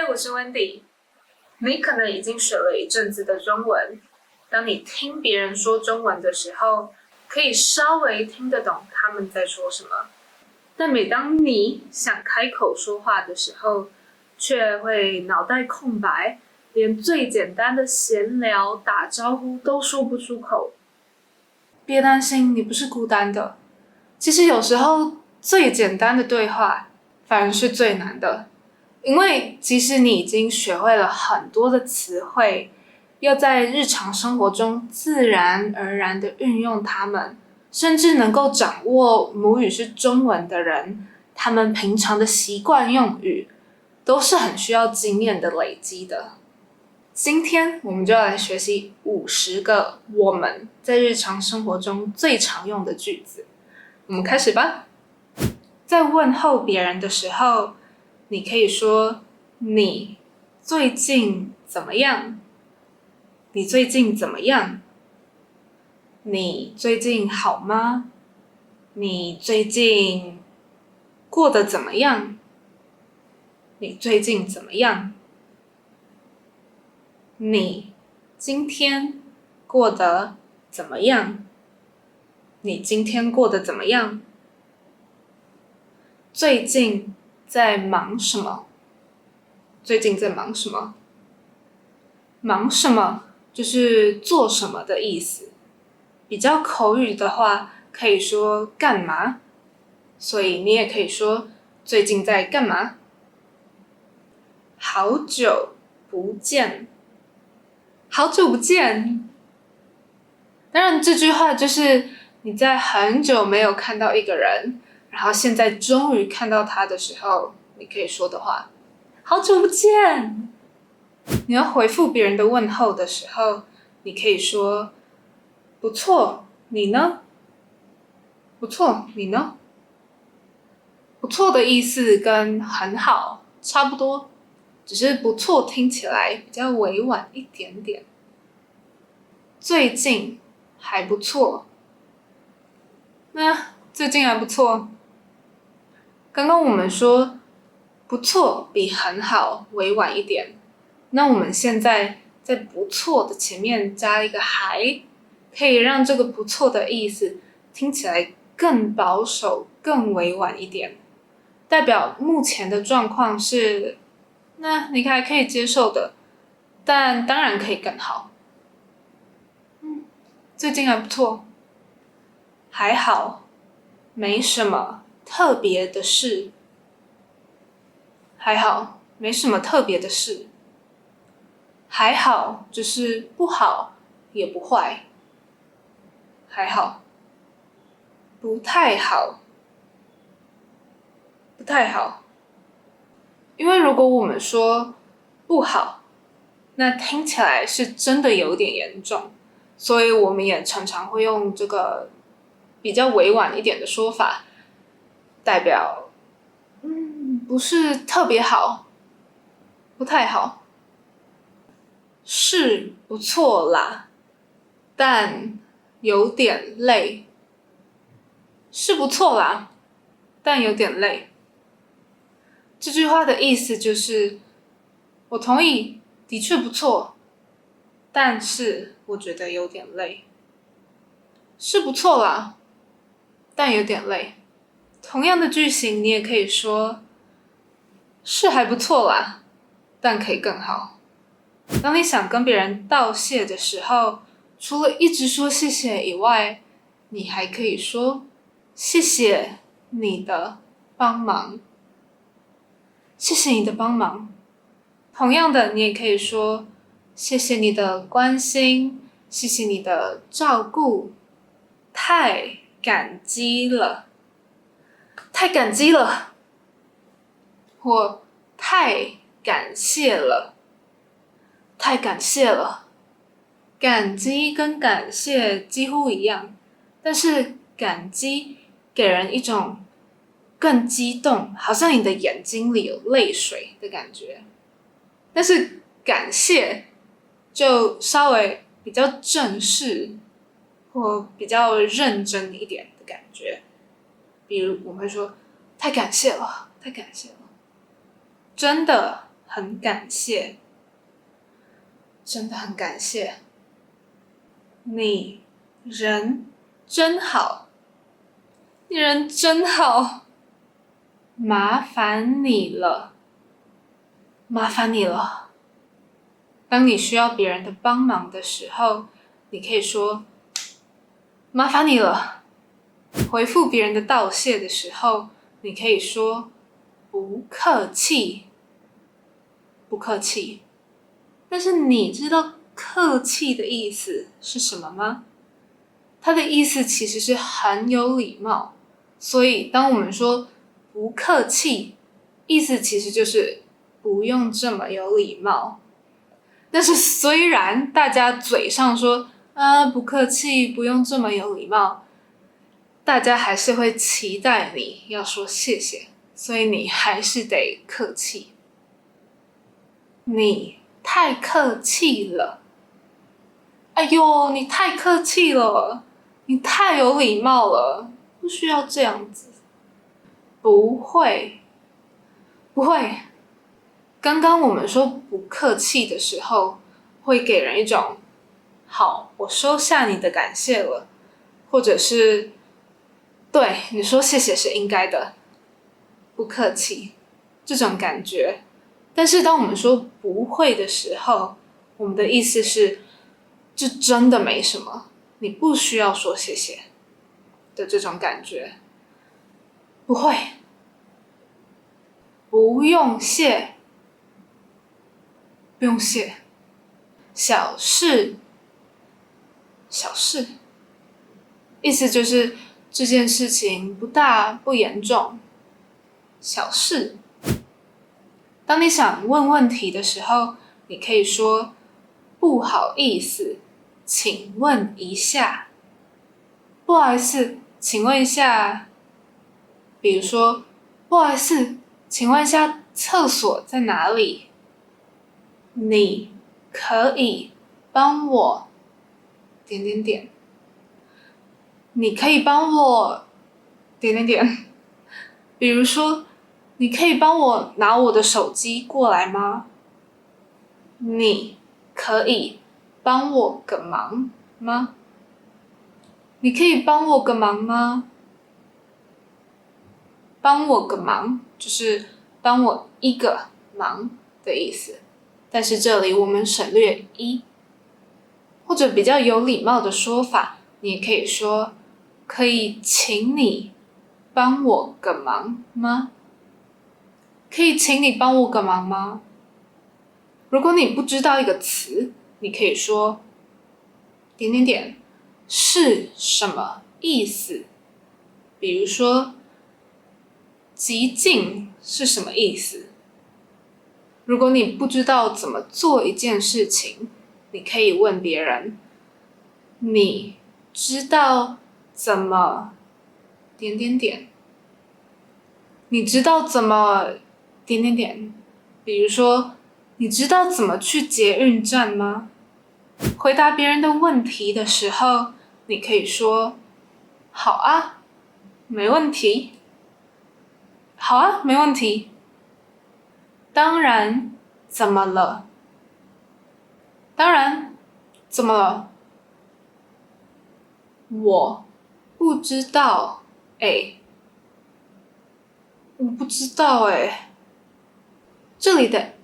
嗨，我是 Wendy。你可能已经学了一阵子的中文，当你听别人说中文的时候，可以稍微听得懂他们在说什么。但每当你想开口说话的时候，却会脑袋空白，连最简单的闲聊、打招呼都说不出口。别担心，你不是孤单的。其实有时候最简单的对话，反而是最难的。因为即使你已经学会了很多的词汇，又在日常生活中自然而然的运用它们，甚至能够掌握母语是中文的人，他们平常的习惯用语，都是很需要经验的累积的。今天我们就要来学习50个我们在日常生活中最常用的句子。我们开始吧。在问候别人的时候，你可以说你最近怎么样？你最近怎么样？你最近好吗？你最近过得怎么样？你最近怎么样？你今天过得怎么样？你今天过得怎么样？最近在忙什么？最近在忙什么？忙什么就是做什么的意思。比较口语的话，可以说干嘛，所以你也可以说最近在干嘛。好久不见，好久不见。当然，这句话就是你在很久没有看到一个人，然后现在终于看到他的时候，你可以说的话。好久不见。你要回复别人的问候的时候，你可以说不错，你呢？不错，你呢？不错的意思跟很好差不多，只是不错听起来比较委婉一点点。最近还不错，那最近还不错。刚刚我们说不错比很好委婉一点，那我们现在在不错的前面加一个还，可以让这个不错的意思听起来更保守、更委婉一点，代表目前的状况是，那你还可以接受的，但当然可以更好。最近还不错，还好，没什么特别的事，还好，没什么特别的事。还好，就是不好也不坏，还好。不太好，不太好。因为如果我们说不好，那听起来是真的有点严重，所以我们也常常会用这个比较委婉一点的说法，代表不是特别好，不太好。是不错啦，但有点累。是不错啦，但有点累。这句话的意思就是，我同意，的确不错，但是我觉得有点累。是不错啦，但有点累。同样的句型，你也可以说，是还不错啦，但可以更好。当你想跟别人道谢的时候，除了一直说谢谢以外，你还可以说谢谢你的帮忙，谢谢你的帮忙。同样的，你也可以说谢谢你的关心，谢谢你的照顾，太感激了，太感激了，或太感谢了，太感谢了。感激跟感谢几乎一样，但是感激给人一种更激动，好像你的眼睛里有泪水的感觉。但是感谢就稍微比较正式或比较认真一点的感觉。比如我们会说太感谢了，太感谢了，真的很感谢，真的很感谢。你人真好，你人真好，麻烦你了，麻烦你了。当你需要别人的帮忙的时候，你可以说麻烦你了。回复别人的道谢的时候，你可以说不客气，不客气。但是你知道客气的意思是什么吗？它的意思其实是很有礼貌，所以当我们说不客气，意思其实就是不用这么有礼貌。但是虽然大家嘴上说不客气，不用这么有礼貌，大家还是会期待你要说谢谢，所以你还是得客气。你太客气了，哎呦，你太客气了，你太有礼貌了，不需要这样子。不会，不会。刚刚我们说不客气的时候，会给人一种好，我收下你的感谢了，或者是对你说谢谢是应该的，不客气这种感觉。但是当我们说不会的时候，我们的意思是这真的没什么，你不需要说谢谢的这种感觉。不会，不用谢，不用谢。小事，小事，意思就是这件事情不大不严重，小事。当你想问问题的时候，你可以说不好意思，请问一下。不好意思，请问一下，比如说不好意思，请问一下厕所在哪里？你可以帮我点点点，你可以帮我点点点，比如说你可以帮我拿我的手机过来吗？你可以帮我个忙吗？你可以帮我个忙吗？帮我个忙就是帮我一个忙的意思，但是这里我们省略一，或者比较有礼貌的说法，你也可以说可以请你帮我个忙吗？可以请你帮我个忙吗？如果你不知道一个词，你可以说点点点是什么意思？比如说极尽是什么意思？如果你不知道怎么做一件事情，你可以问别人，你知道怎么点点点？你知道怎么点点点？比如说，你知道怎么去捷运站吗？回答别人的问题的时候，你可以说好啊，没问题。好啊，没问题。当然，怎么了？当然，怎么了？我不知道，我不知道这里的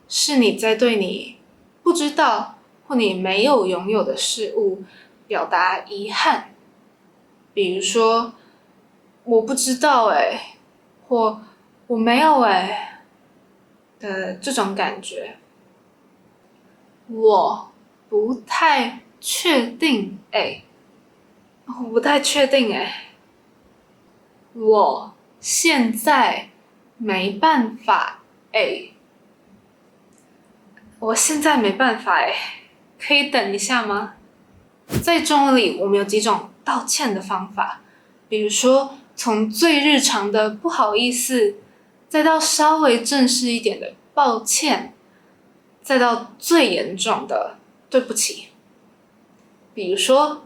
是你在对你不知道或你没有拥有的事物表达遗憾。比如说，我不知道或我没有的这种感觉。我不太确定我不太确定我现在没办法我现在没办法可以等一下吗？在中文里，我们有几种道歉的方法，比如说从最日常的不好意思，再到稍微正式一点的抱歉，再到最严重的对不起。比如说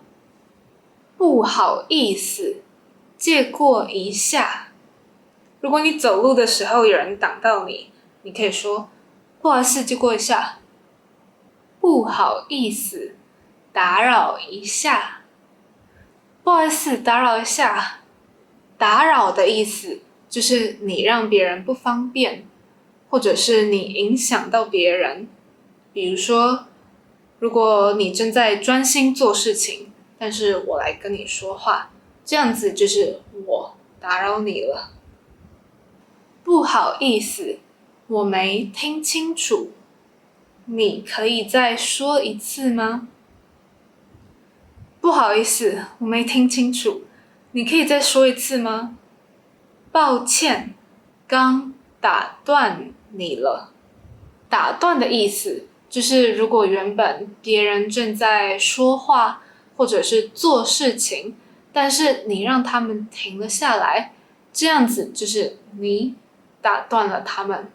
不好意思，借过一下。如果你走路的时候有人挡到你，你可以说不好意思借过一下。不好意思，打扰一下。不好意思，打扰一下。打扰的意思就是你让别人不方便，或者是你影响到别人。比如说，如果你正在专心做事情，但是我来跟你说话，这样子就是我打扰你了。不好意思，我没听清楚，你可以再说一次吗？不好意思，我没听清楚，你可以再说一次吗？抱歉，刚打断你了。打断的意思就是如果原本别人正在说话或者是做事情，但是你让他们停了下来，这样子就是你打断了他们。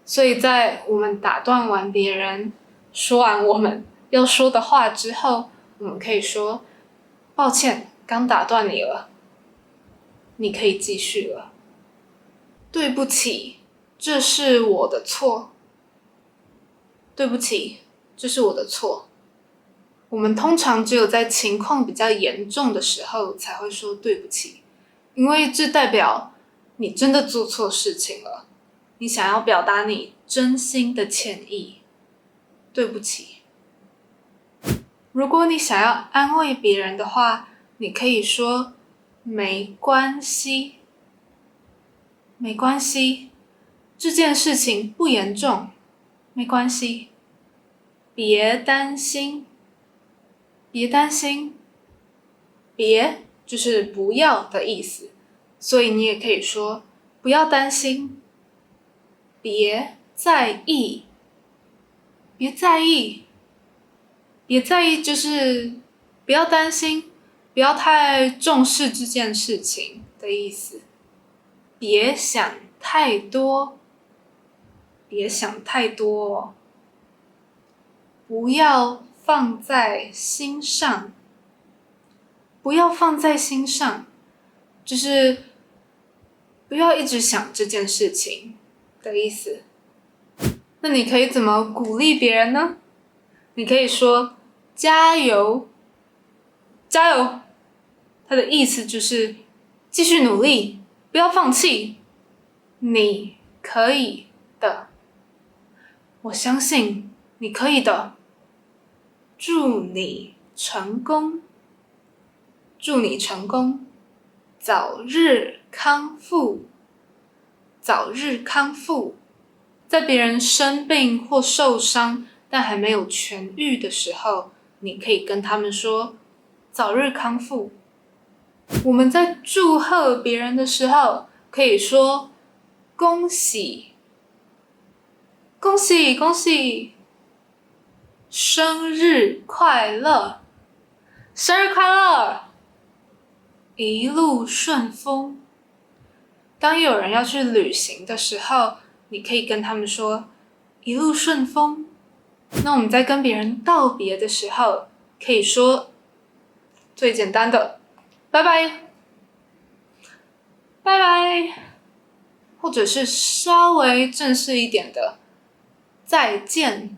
所以在我们打断完别人，说完我们要说的话之后，我们可以说抱歉，刚打断你了，你可以继续了。对不起，这是我的错。对不起，这是我的错。我们通常只有在情况比较严重的时候才会说对不起，因为这代表你真的做错事情了，你想要表达你真心的歉意。对不起。如果你想要安慰别人的话，你可以说没关系。没关系，这件事情不严重，没关系。别担心，别担心。别就是不要的意思，所以你也可以说不要担心。别在意，别在意。别在意就是不要担心，不要太重视这件事情的意思。别想太多，别想太多。不要放在心上，不要放在心上，就是不要一直想这件事情的意思。那你可以怎么鼓励别人呢？你可以说加油，加油。它的意思就是继续努力，不要放弃，你可以的。我相信你可以的。祝你成功，祝你成功，早日康复，早日康复。在别人生病或受伤但还没有痊愈的时候，你可以跟他们说早日康复。我们在祝贺别人的时候，可以说恭喜，恭喜恭喜，生日快乐，生日快乐，一路顺风。当有人要去旅行的时候，你可以跟他们说一路顺风。那我们在跟别人道别的时候，可以说最简单的拜拜，拜拜，或者是稍微正式一点的再见，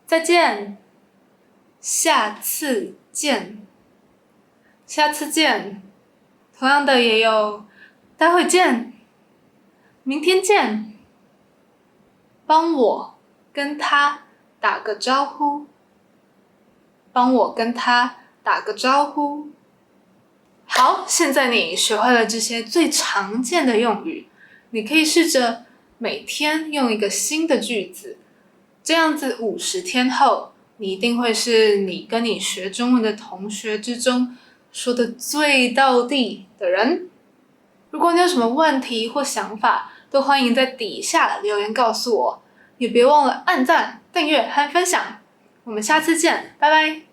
再见，下次见，下次见。同样的也有待会见，明天见，帮我跟他打个招呼，帮我跟他打个招呼。好，现在你学会了这些最常见的用语，你可以试着每天用一个新的句子，这样子50天后，你一定会是你跟你学中文的同学之中说的最道地的人。如果你有什么问题或想法，都欢迎在底下留言告诉我，也别忘了按赞、订阅和分享。我们下次见，拜拜。